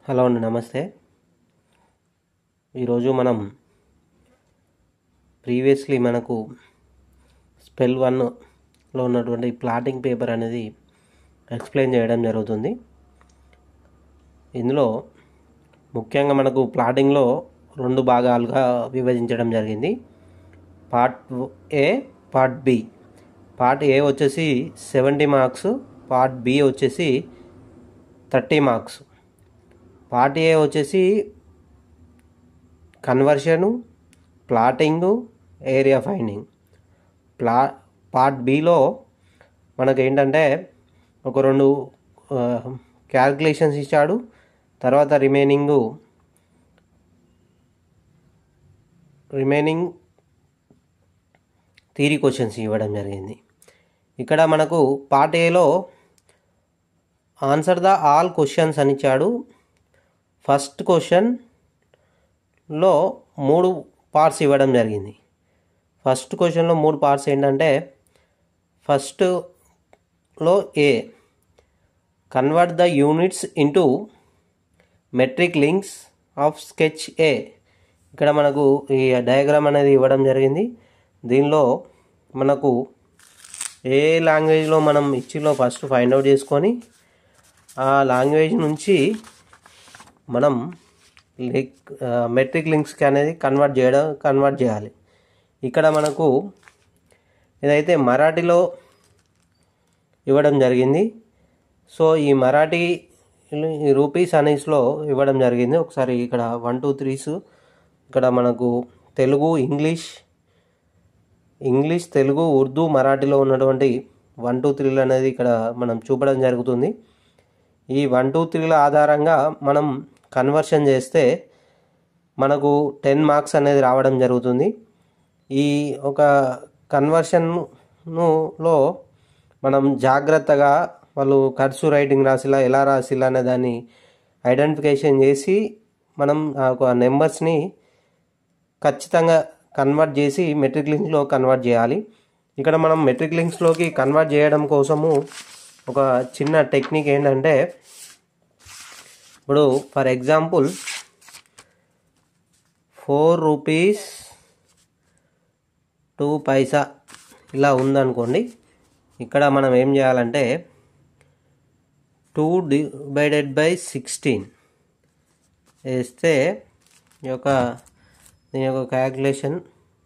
Hello అండి, నమస్తే. ఈరోజు మనం ప్రీవియస్లీ మనకు స్పెల్ 1లో ఉన్నటువంటి ప్లాటింగ్ పేపర్ అనేది ఎక్స్ప్లెయిన్ చేయడం జరుగుతుంది. ఇందులో ముఖ్యంగా మనకు ప్లాటింగ్లో 2 భాగాలుగా విభజించడం జరిగింది. Part A, part B. Part A వచ్చేసి 70 మార్క్స్, పార్ట్ బి వచ్చేసి 30 మార్క్స్. పార్ట్ ఏ వచ్చేసి కన్వర్షను, ప్లాటింగు, ఏరియా ఫైండింగ్. పార్ట్ బిలో మనకు ఏంటంటే ఒక 2 క్యాల్కులేషన్స్ ఇచ్చాడు. తర్వాత రిమైనింగ్ థియరీ క్వశ్చన్స్ ఇవ్వడం జరిగింది. ఇక్కడ మనకు పార్ట్ ఏలో ఆన్సర్ ద ఆల్ క్వశ్చన్స్ అని ఇచ్చాడు. ఫస్ట్ క్వశ్చన్లో 3 పార్ట్స్ ఇవ్వడం జరిగింది. ఫస్ట్ క్వశ్చన్లో 3 పార్ట్స్ ఏంటంటే, ఫస్ట్లో A, convert the units into metric links of sketch A. ఇక్కడ మనకు ఈ డయాగ్రామ్ అనేది ఇవ్వడం జరిగింది. దీనిలో మనకు ఏ లాంగ్వేజ్లో మనం ఇచ్చిలో ఫస్ట్ ఫైండ్ అవుట్ చేసుకొని ఆ లాంగ్వేజ్ నుంచి మనం మెట్రిక్ లింక్స్కి అనేది కన్వర్ట్ చేయాలి. ఇక్కడ మనకు ఇదైతే మరాఠీలో ఇవ్వడం జరిగింది. సో ఈ మరాఠీ రూపీస్ అనేస్లో ఇవ్వడం జరిగింది. ఒకసారి ఇక్కడ 1 2 3s ఇక్కడ మనకు తెలుగు, ఇంగ్లీష్, తెలుగు, ఉర్దూ, మరాఠీలో ఉన్నటువంటి 1 2 3లు అనేది ఇక్కడ మనం చూపడం జరుగుతుంది. ఈ 1 2 3ల ఆధారంగా మనం కన్వర్షన్ చేస్తే మనకు 10 మార్క్స్ అనేది రావడం జరుగుతుంది. ఈ ఒక కన్వర్షన్లో మనం జాగ్రత్తగా వాళ్ళు కర్సు రైటింగ్ రాసిలా, ఎలా రాసిలా అనే దాన్ని ఐడెంటిఫికేషన్ చేసి మనం ఒక నెంబర్స్ని ఖచ్చితంగా కన్వర్ట్ చేసి మెట్రిక్ లింక్స్లో కన్వర్ట్ చేయాలి. ఇక్కడ మనం మెట్రిక్ లింక్స్లోకి కన్వర్ట్ చేయడం కోసము ఒక చిన్న టెక్నిక్ ఏంటంటే, ఇప్పుడు ఫర్ ఎగ్జాంపుల్ 4 రూపీస్ 2 పైసా ఇలా ఉందనుకోండి. ఇక్కడ మనం ఏం చేయాలంటే 2 డివైడెడ్ బై 16 వేస్తే దీని యొక్క క్యాల్కులేషన్